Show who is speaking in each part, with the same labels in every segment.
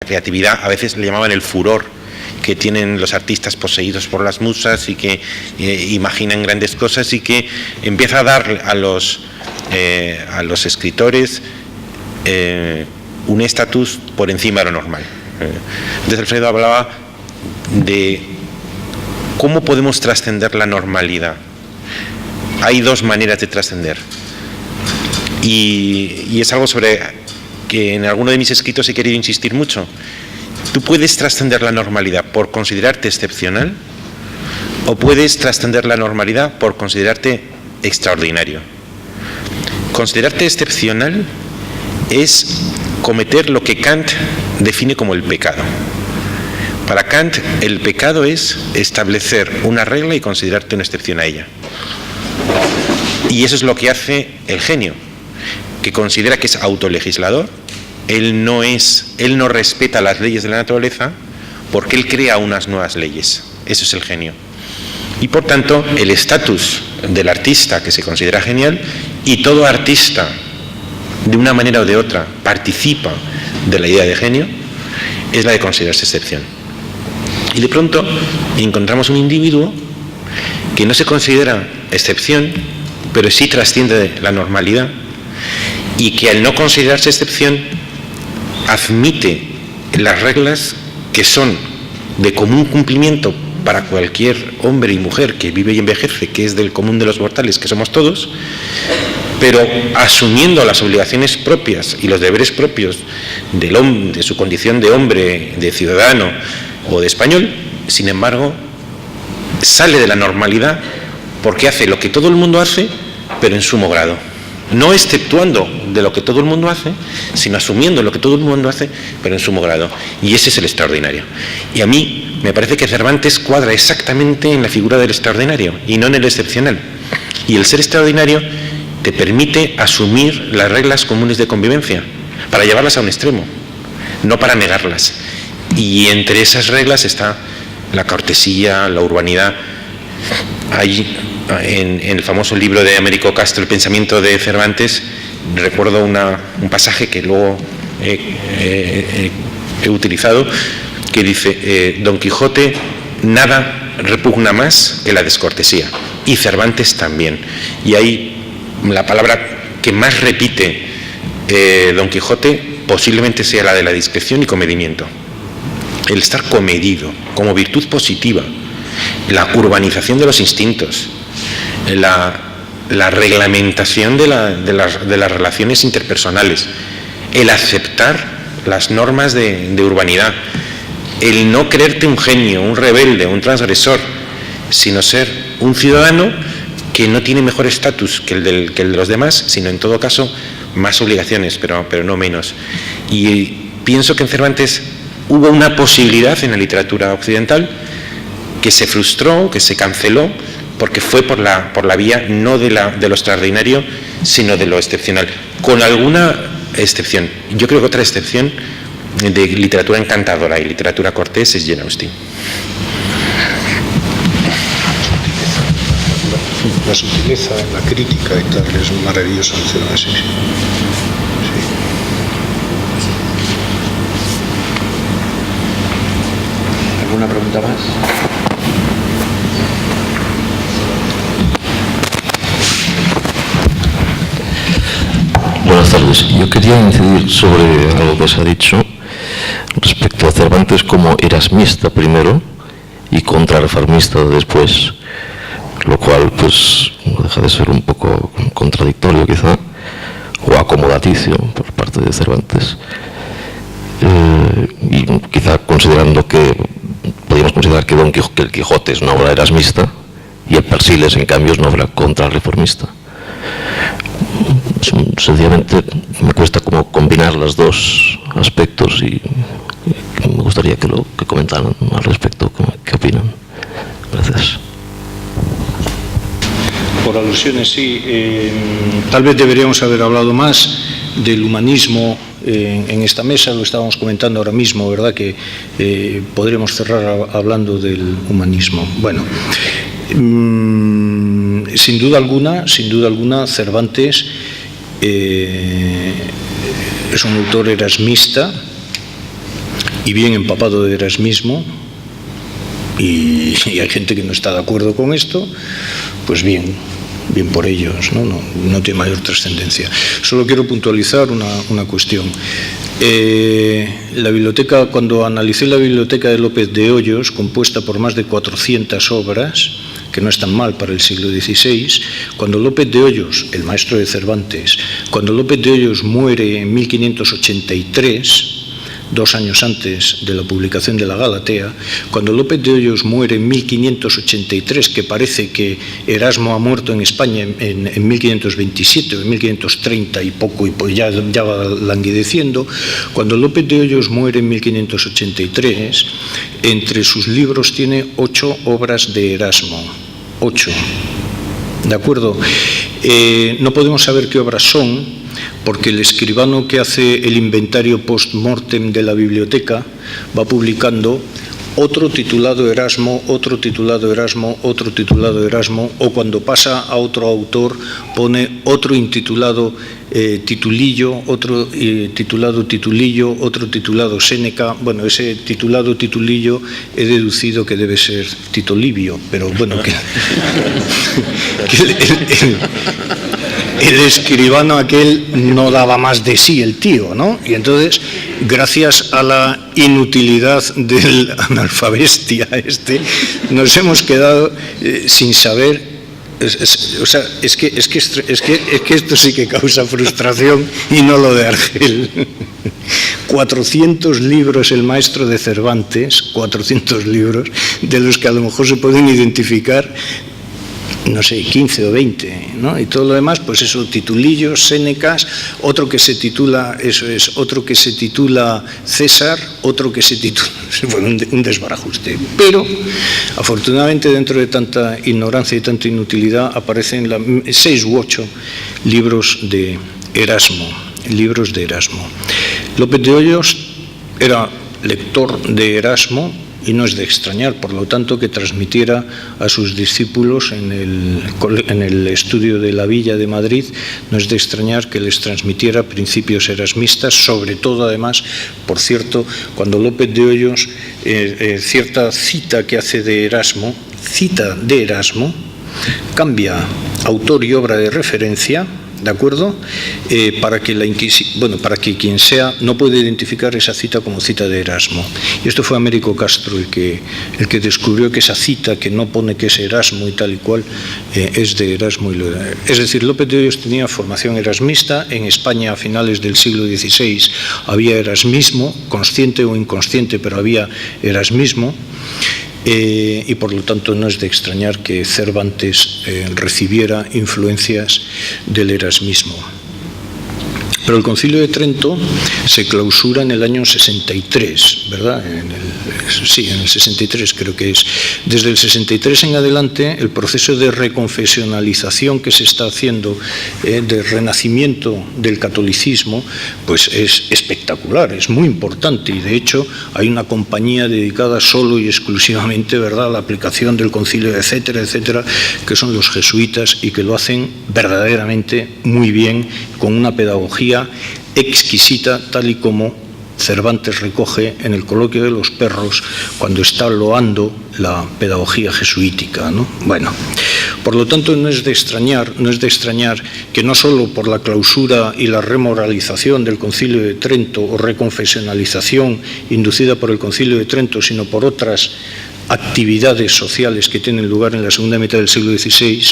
Speaker 1: creatividad, a veces le llamaban el furor que tienen los artistas poseídos por las musas y que imaginan grandes cosas, y que empieza a dar a los escritores un estatus por encima de lo normal. Entonces Alfredo hablaba de cómo podemos trascender la normalidad. Hay dos maneras de trascender, y es algo sobre que en alguno de mis escritos he querido insistir mucho. Tú puedes trascender la normalidad por considerarte excepcional, o puedes trascender la normalidad por considerarte extraordinario. Considerarte excepcional es cometer lo que Kant define como el pecado. Para Kant, el pecado es establecer una regla y considerarte una excepción a ella. Y eso es lo que hace el genio, que considera que es autolegislador. Él no respeta las leyes de la naturaleza, porque él crea unas nuevas leyes. Eso es el genio. Y por tanto, el estatus del artista que se considera genial, y todo artista, de una manera o de otra, participa de la idea de genio, es la de considerarse excepción. Y de pronto encontramos un individuo que no se considera excepción, pero sí trasciende la normalidad, y que al no considerarse excepción admite las reglas que son de común cumplimiento para cualquier hombre y mujer que vive y envejece, que es del común de los mortales, que somos todos, pero asumiendo las obligaciones propias y los deberes propios del hombre, de su condición de hombre, de ciudadano o de español. Sin embargo, sale de la normalidad porque hace lo que todo el mundo hace, pero en sumo grado. No exceptuando de lo que todo el mundo hace, sino asumiendo lo que todo el mundo hace, pero en sumo grado. Y ese es el extraordinario. Y a mí me parece que Cervantes cuadra exactamente en la figura del extraordinario y no en el excepcional. Y el ser extraordinario te permite asumir las reglas comunes de convivencia para llevarlas a un extremo, no para negarlas. Y entre esas reglas está la cortesía, la urbanidad. Hay en el famoso libro de Américo Castro, El pensamiento de Cervantes, recuerdo un pasaje que luego he utilizado, que dice: Don Quijote nada repugna más que la descortesía, y Cervantes también. Y ahí la palabra que más repite Don Quijote posiblemente sea la de la discreción y comedimiento. El estar comedido como virtud positiva, la urbanización de los instintos, la reglamentación de las relaciones interpersonales, el aceptar las normas de urbanidad, el no creerte un genio, un rebelde, un transgresor, sino ser un ciudadano que no tiene mejor estatus que el de los demás, sino en todo caso más obligaciones, pero no menos. Y pienso que en Cervantes hubo una posibilidad en la literatura occidental que se frustró, que se canceló, porque fue por la vía no de lo extraordinario, sino de lo excepcional, con alguna excepción. Yo creo que otra excepción de literatura encantadora y literatura cortés es Jane Austen.
Speaker 2: La sutileza en la crítica y tal es maravilloso en Cervantes. Sí.
Speaker 3: ¿Alguna pregunta más?
Speaker 4: Buenas tardes. Yo quería incidir sobre algo que se ha dicho respecto a Cervantes como erasmista primero y contrarreformista después, lo cual pues no deja de ser un poco contradictorio quizá, o acomodaticio por parte de Cervantes. Y quizá considerando que podríamos considerar que el Quijote es una obra erasmista y el Persiles en cambio es una obra contrarreformista. Sencillamente me cuesta como combinar los dos aspectos y me gustaría que comentaran al respecto qué opinan. Gracias.
Speaker 2: Por alusiones, sí. Tal vez deberíamos haber hablado más del humanismo en esta mesa, lo estábamos comentando ahora mismo, ¿verdad? Que podríamos cerrar hablando del humanismo. Bueno, sin duda alguna, Cervantes es un autor erasmista y bien empapado de erasmismo, y hay gente que no está de acuerdo con esto, pues bien por ellos, no tiene mayor trascendencia. Solo quiero puntualizar una cuestión. La biblioteca, cuando analicé la biblioteca de López de Hoyos, compuesta por más de 400 obras, que no están mal para el siglo XVI, cuando López de Hoyos, el maestro de Cervantes, cuando López de Hoyos muere en 1583, 2 años antes de la publicación de la Galatea, cuando López de Hoyos muere en 1583, que parece que Erasmo ha muerto en España en 1527 o en 1530 y poco, y pues ya va languideciendo, cuando López de Hoyos muere en 1583, entre sus libros tiene 8 obras de Erasmo. 8. ¿De acuerdo? No podemos saber qué obras son, porque el escribano que hace el inventario post-mortem de la biblioteca va publicando otro titulado Erasmo, otro titulado Erasmo, otro titulado Erasmo, o cuando pasa a otro autor pone otro intitulado Titulillo, otro titulado Titulillo, otro titulado Séneca. Bueno, ese titulado Titulillo he deducido que debe ser Tito Livio, pero bueno, el escribano aquel no daba más de sí, el tío, ¿no? Y entonces, gracias a la inutilidad del analfabestia nos hemos quedado sin saber. O sea, es que esto sí que causa frustración, y no lo de Argel. 400 libros el maestro de Cervantes, 400 libros, de los que a lo mejor se pueden identificar, no sé, 15 o 20, ¿no? Y todo lo demás, pues eso, titulillos, Sénecas, otro que se titula, otro que se titula César, otro que se titula, bueno, un desbarajuste. Pero, afortunadamente, dentro de tanta ignorancia y tanta inutilidad, aparecen 6 u 8 libros de Erasmo, López de Hoyos era lector de Erasmo, y no es de extrañar, por lo tanto, que transmitiera a sus discípulos en el estudio de la Villa de Madrid, no es de extrañar que les transmitiera principios erasmistas, sobre todo, además, por cierto, cuando López de Hoyos, cierta cita que hace de Erasmo, cambia autor y obra de referencia, ¿de acuerdo? Para que quien sea no puede identificar esa cita como cita de Erasmo. Y esto fue Américo Castro el que descubrió que esa cita, que no pone que es Erasmo y tal y cual, es de Erasmo. Es decir, López de Hoyos tenía formación erasmista. En España, a finales del siglo XVI, había erasmismo, consciente o inconsciente, pero había erasmismo. Y por lo tanto no es de extrañar que Cervantes recibiera influencias del erasmismo. Pero el Concilio de Trento se clausura en el año 63, ¿verdad? En el 63 creo que es. Desde el 63 en adelante, el proceso de reconfesionalización que se está haciendo, de renacimiento del catolicismo, pues es espectacular, es muy importante, y de hecho hay una compañía dedicada solo y exclusivamente, ¿verdad?, a la aplicación del concilio, etcétera, etcétera, que son los jesuitas, y que lo hacen verdaderamente muy bien, con una pedagogía exquisita, tal y como Cervantes recoge en el Coloquio de los Perros cuando está loando la pedagogía jesuítica, ¿no? Bueno, por lo tanto no es de extrañar que no solo por la clausura y la remoralización del Concilio de Trento, o reconfesionalización inducida por el Concilio de Trento, sino por otras actividades sociales que tienen lugar en la segunda mitad del siglo XVI,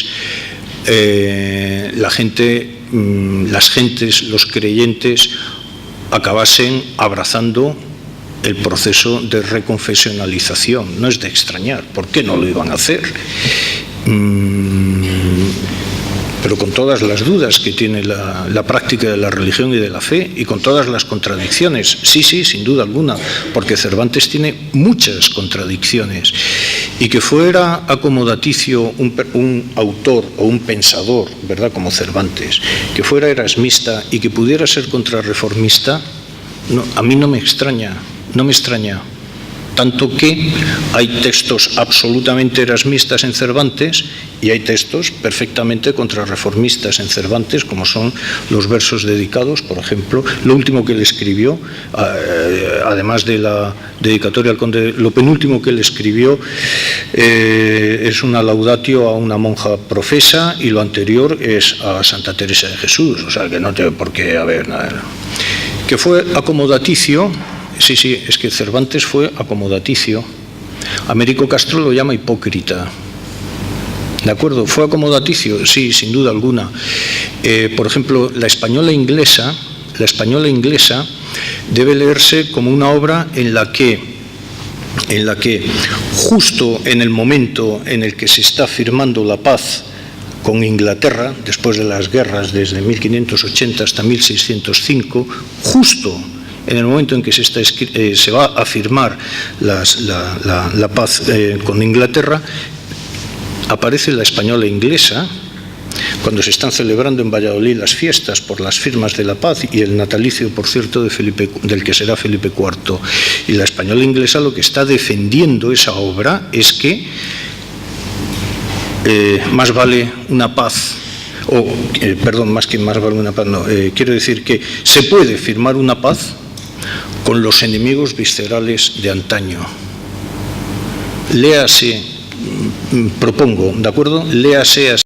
Speaker 2: los creyentes acabasen abrazando el proceso de reconfesionalización. No es de extrañar. ¿Por qué no lo iban a hacer? Pero con todas las dudas que tiene la práctica de la religión y de la fe, y con todas las contradicciones. Sí, sin duda alguna, porque Cervantes tiene muchas contradicciones. Y que fuera acomodaticio un autor o un pensador, ¿verdad?, como Cervantes, que fuera erasmista y que pudiera ser contrarreformista, no, a mí no me extraña. tanto que hay textos absolutamente erasmistas en Cervantes y hay textos perfectamente contrarreformistas en Cervantes, como son los versos dedicados, por ejemplo. Lo último que él escribió, además de la dedicatoria al conde, lo penúltimo que él escribió es una laudatio a una monja profesa, y lo anterior es a Santa Teresa de Jesús, o sea que no tiene por qué haber nada. Que fue acomodaticio, sí, es que Cervantes fue acomodaticio. Américo Castro lo llama hipócrita. ¿De acuerdo? ¿Fue acomodaticio? Sí, sin duda alguna. Por ejemplo, la española inglesa debe leerse como una obra en la que justo en el momento en el que se está firmando la paz con Inglaterra, después de las guerras desde 1580 hasta 1605, justo en el momento en que se va a firmar la paz con Inglaterra, aparece la española inglesa, cuando se están celebrando en Valladolid las fiestas por las firmas de la paz y el natalicio, por cierto, del que será Felipe IV. Y la española inglesa lo que está defendiendo esa obra es que más vale una paz, quiero decir que se puede firmar una paz con los enemigos viscerales de antaño. Léase, propongo, ¿de acuerdo? Léase así.